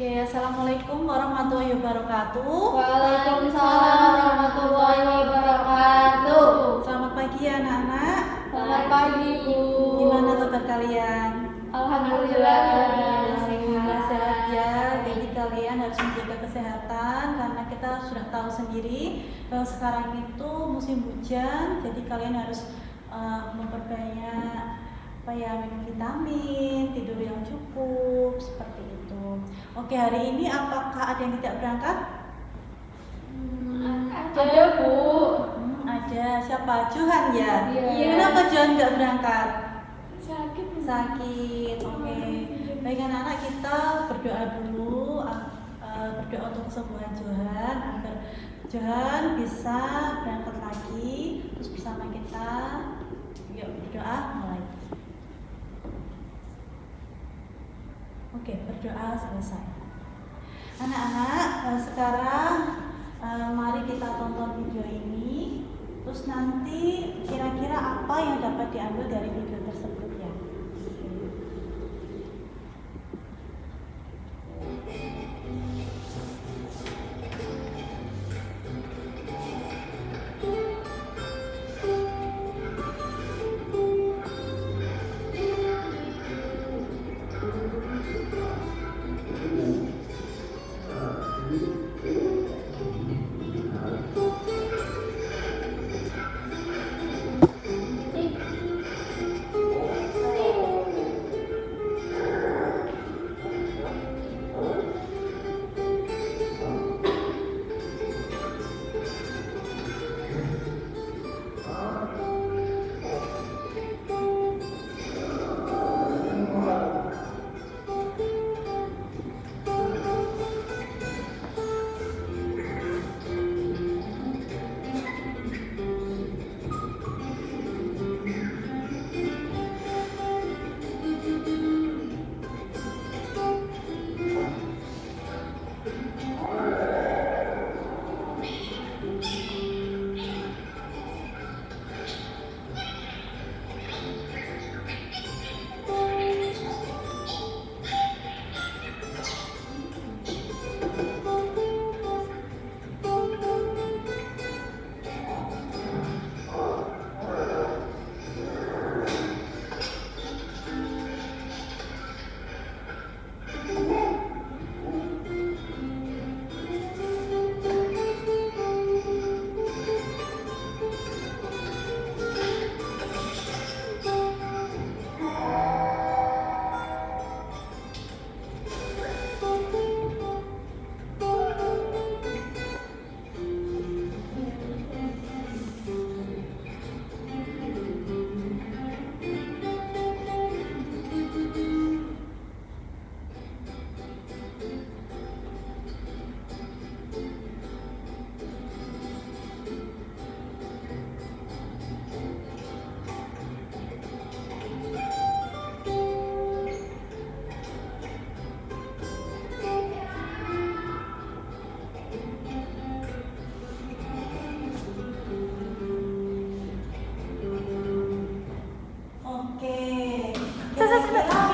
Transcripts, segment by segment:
Oke, assalamualaikum warahmatullahi wabarakatuh. Waalaikumsalam warahmatullahi wabarakatuh. Selamat pagi anak-anak. Selamat pagi Bu. Gimana kabar kalian? Alhamdulillah Sehat ya. Jadi kalian harus menjaga kesehatan karena kita sudah tahu sendiri kalau sekarang itu musim hujan. Jadi kalian harus memperbanyak minum vitamin, tidur yang cukup, seperti itu. Oke, hari ini apakah ada yang tidak berangkat? Ada Bu. Ada. Siapa? Johan ya? Iya. Kenapa Johan nggak berangkat? Sakit. Oke. Baik anak-anak, kita berdoa dulu, berdoa untuk kesembuhan Johan agar Johan bisa berangkat lagi. Terus bersama kita, yuk berdoa mulai. Oke, berdoa selesai. Anak-anak, sekarang mari kita tonton video ini. Terus nanti kira-kira apa yang dapat diambil dari video tersebut ya?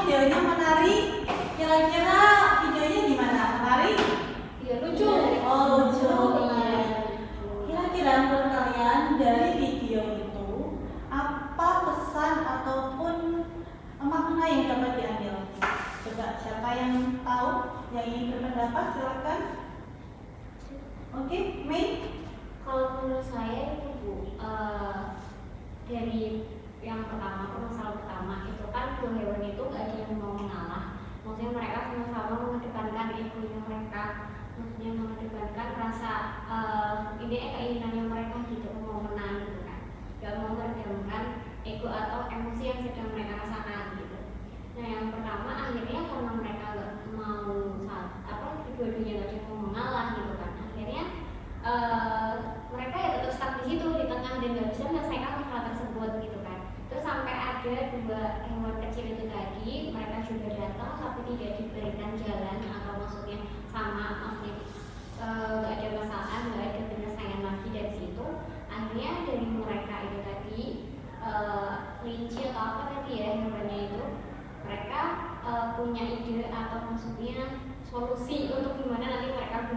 Videonya menarik. Kira-kira videonya gimana? Menarik? Iya, lucu. Oh, lucu. Kira-kira menurut kalian dari video itu apa pesan ataupun makna yang dapat diambil? Coba siapa yang tahu, yang ingin berpendapat silakan. Oke, Mei. Kalau menurut saya itu Bu, dari yang pertama, masalah pertama itu kan dua hewan itu gak ada yang mau mengalah. Maksudnya mereka sama-sama mengedepankan egonya mereka, maksudnya mengedepankan rasa keinginannya mereka gitu, mau menang gitu kan, gak mau meredamkan ego atau emosi yang sedang mereka rasakan gitu. Nah yang pertama akhirnya karena mereka gak mau kedua-duanya gak ada yang mau mengalah gitu kan, akhirnya mereka ya tetap stuck di situ di tengah dan nggak bisa menyelesaikan masalah tersebut gitu kan. Terus sampai ada dua hewan kecil itu tadi, mereka juga datang tapi tidak diberikan jalan atau maksudnya maksudnya nggak ada masalah, nggak ada penyelesaian lagi dari situ. Akhirnya dari mereka itu tadi kelinci atau apa tadi ya hewannya itu, mereka punya ide atau maksudnya solusi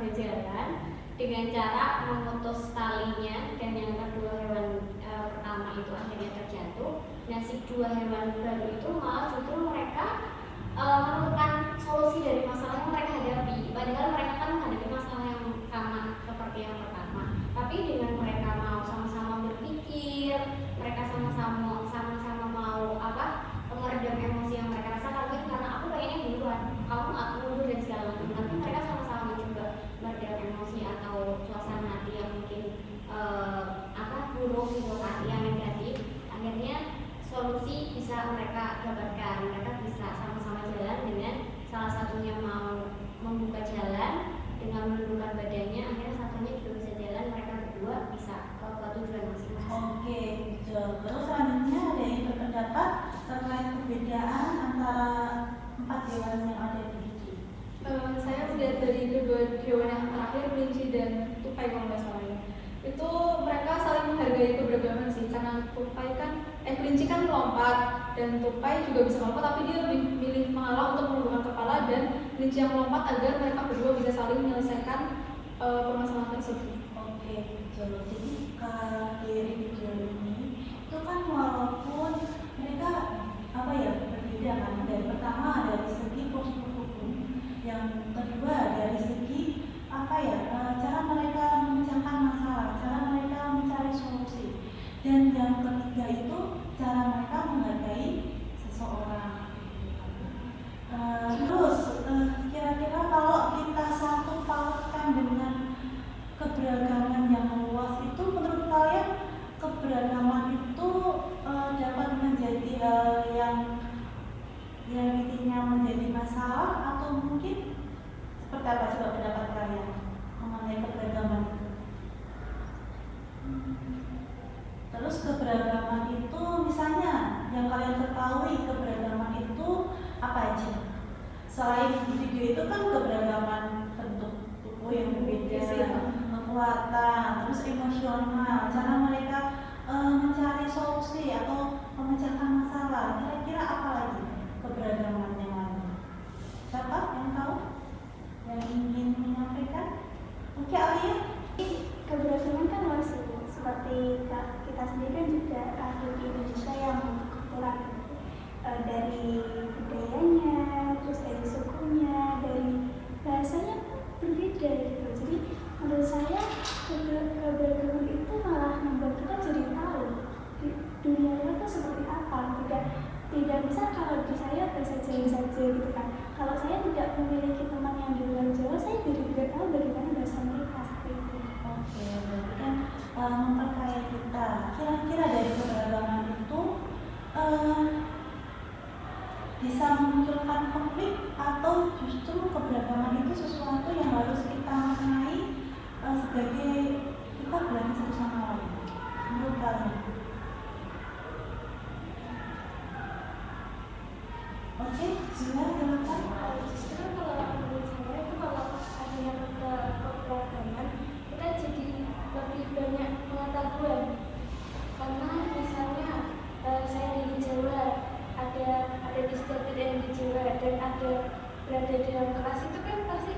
berjalan dengan cara memutus talinya, dan yang kedua hewan pertama itu akhirnya terjatuh. Nah, si dua hewan baru itu malah justru mereka menemukan solusi dari masalah yang mereka hadapi. Padahal mereka kan menghadapi masalah yang sama seperti yang pertama. Tapi dengan mereka mau sama-sama berpikir, mereka sama-sama mau meredam emosi yang mereka rasakan. Kan karena aku pengennya duluan, kamu mundur dan segala macam. Tapi mereka sama-sama mencoba meredam emosi atau suasana hati yang mungkin buruk gitu kan, yang negatif. Akhirnya solusi bisa mereka dapatkan. Mereka bisa sama-sama jalan dengan salah satunya mau membuka jalan dengan menundukkan badannya, akhirnya satunya juga bisa jalan, mereka berdua bisa ke tujuan masing-masing. Oke, terus selanjutnya ada yang berpendapat terkait perbedaan antara 4 hewan yang ada di sini. Saya melihat dari kedua hewan yang terakhir, kelinci dan tupai kalau nggak salah ya. Itu mereka saling menghargai keberagaman sih, karena kelinci kan melompat dan tupai juga bisa melompat, tapi dia lebih milih mengalah untuk menundukkan kepala, dan kelinci yang melompat agar mereka berdua bisa saling menyelesaikan permasalahan tersebut. Oke, jadi dari video ini itu kan walaupun mereka berbeda kan. Dari pertama dari segi postur tubuh, yang kedua dari segi cara mereka memecahkan masalah, cara mereka mencari solusi, dan yang ketiga itu cara mereka menghargai seseorang. Terus kira-kira kalau kita satu pautkan dengan keberagaman yang luas itu, menurut kalian keberagaman itu dapat menjadi hal yang intinya menjadi masalah, atau mungkin seperti apa coba pendapat kalian mengenai keberagaman? Terus keberagaman itu misalnya yang kalian ketahui, keberagaman itu apa aja? Selain individu itu kan keberagaman bentuk tubuh yang berbeda, kekuatan, terus emosional, cara mereka mencari solusi atau memecahkan masalah. Kira-kira apa lagi keberagaman yang lain? Siapa yang tahu? Yang ingin menyampaikan? Oke, Alia. Keberagaman kan luas, seperti kita sendiri kan juga ahli Indonesia yang kebetulan dari budayanya, terus dari sukunya, dari bahasanya berbeda gitu. Jadi menurut saya keberagaman itu malah membuat kita jadi tahu di dunia luar itu seperti apa. Tidak bisa kalau di saya bahasa Jawa saja gitu kan. Kalau saya tidak memiliki teman yang di luar Jawa, saya jadi tidak tahu bagaimana bahasa mereka seperti itu. Oke, berarti kan memperkaya kita. Kira-kira dari keberagaman itu bisa memunculkan konflik, atau justru keberagaman itu sesuatu yang harus kita maknai sebagai kita berani satu sama lain? Menurut kalian? Oke, silakan. Justru kalau menurut saya itu kalau adanya keberagaman, kita jadi lebih banyak pengetahuan. Karena misalnya saya di Jawa, ada distopid yang di Jawa, dan ada berada di dalam kelas itu kan pasti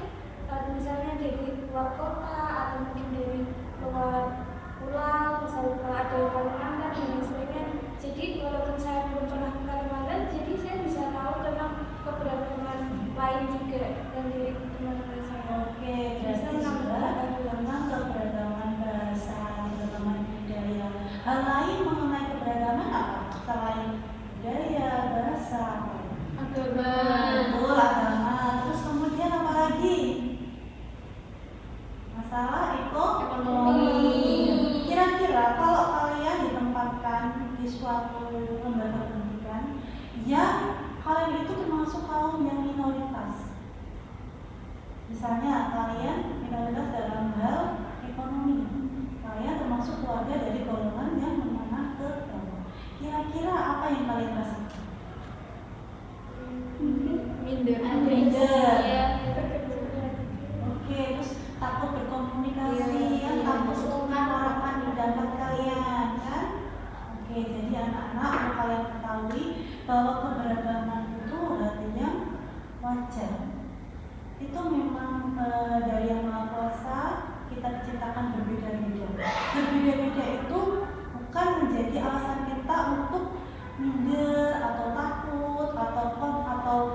misalnya dari luar kota atau mungkin dari luar pulau, misalnya kalau ada Kalimantan dan lain sebagainya. Jadi walaupun saya belum pernah ke Kalimantan, jadi saya bisa tahu tentang keberagaman lain juga dan dari teman-teman saya. Oke, berarti juga tentang keberagaman bahasa, keberagaman budaya. Hal lain mengenai keberagaman apa? Selain budaya, bahasa, Agama. betul, agama. Terus kemudian apa lagi? Masalah ekonomi. Kira-kira kalau kalian ditempatkan di suatu lembaga pendidikan yang kalian itu termasuk kaum yang minoritas, misalnya kalian minoritas dalam hal ekonomi, kalian termasuk keluarga dari golongan yang menengah ke bawah, kira-kira apa yang kalian rasakan? Minder. Oke, terus takut berkomunikasi, kan takut mengungkapkan pendapat kalian, kan? Oke, jadi anak-anak perlu kalian ketahui bahwa keberagaman itu artinya wajar. Itu memang dari yang maha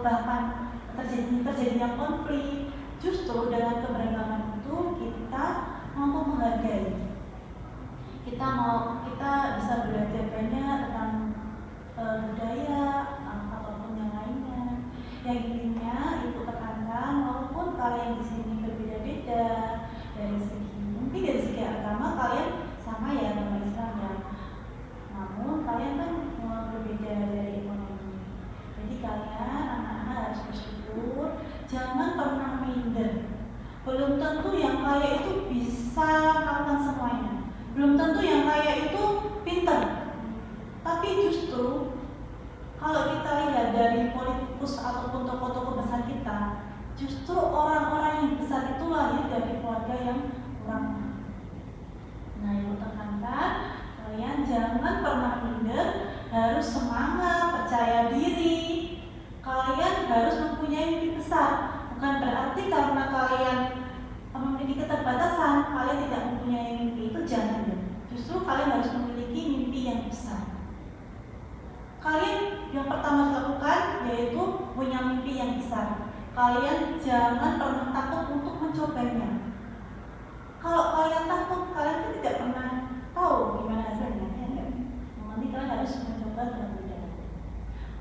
bahkan terjadinya konflik. Justru dengan keberagaman itu kita mampu menghargai. Kita bisa belajar banyak tentang budaya ataupun yang lainnya. Yang intinya ibu tekankan, walaupun kalian di sini berbeda-beda dari segi agama kalian sama ya dengan Islam ya. Namun kalian kan berbeda dari ekonomi. Jadi kalian anak-anak harus bersyukur, jangan pernah minder. Belum tentu yang kaya itu bisa melakukan semuanya. Belum tentu yang kaya itu pintar. Tapi justru kalau kita lihat dari politikus ataupun tokoh-tokoh besar kita, justru orang-orang yang besar itu lahir dari keluarga yang kurang. Nah, ibu tekankan, kalian jangan pernah minder, harus semangat, percaya diri. Kalian harus mempunyai mimpi besar. Bukan berarti karena kalian memiliki keterbatasan, kalian tidak mempunyai mimpi, itu jangan ya. Justru kalian harus memiliki mimpi yang besar. Kalian yang pertama lakukan yaitu punya mimpi yang besar. Kalian jangan pernah takut untuk mencobanya. Kalau kalian takut, kalian kan tidak pernah tahu gimana hasilnya, ya kan? Nanti kalian harus mencoba terlebih dahulu.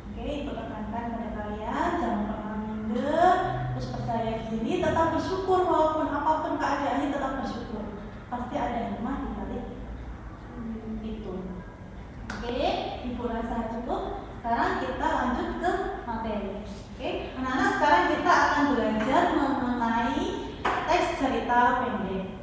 Oke, itu tekankan pada kalian, jangan pernah minder, terus percaya diri, tetap bersyukur walaupun apapun keadaannya, tetap bersyukur. Pasti ada hikmah di balik itu. Oke, ibu rasa cukup. Sekarang kita lanjut ke materi. Oke, anak-anak, sekarang kita akan belajar mengenai teks cerita pendek.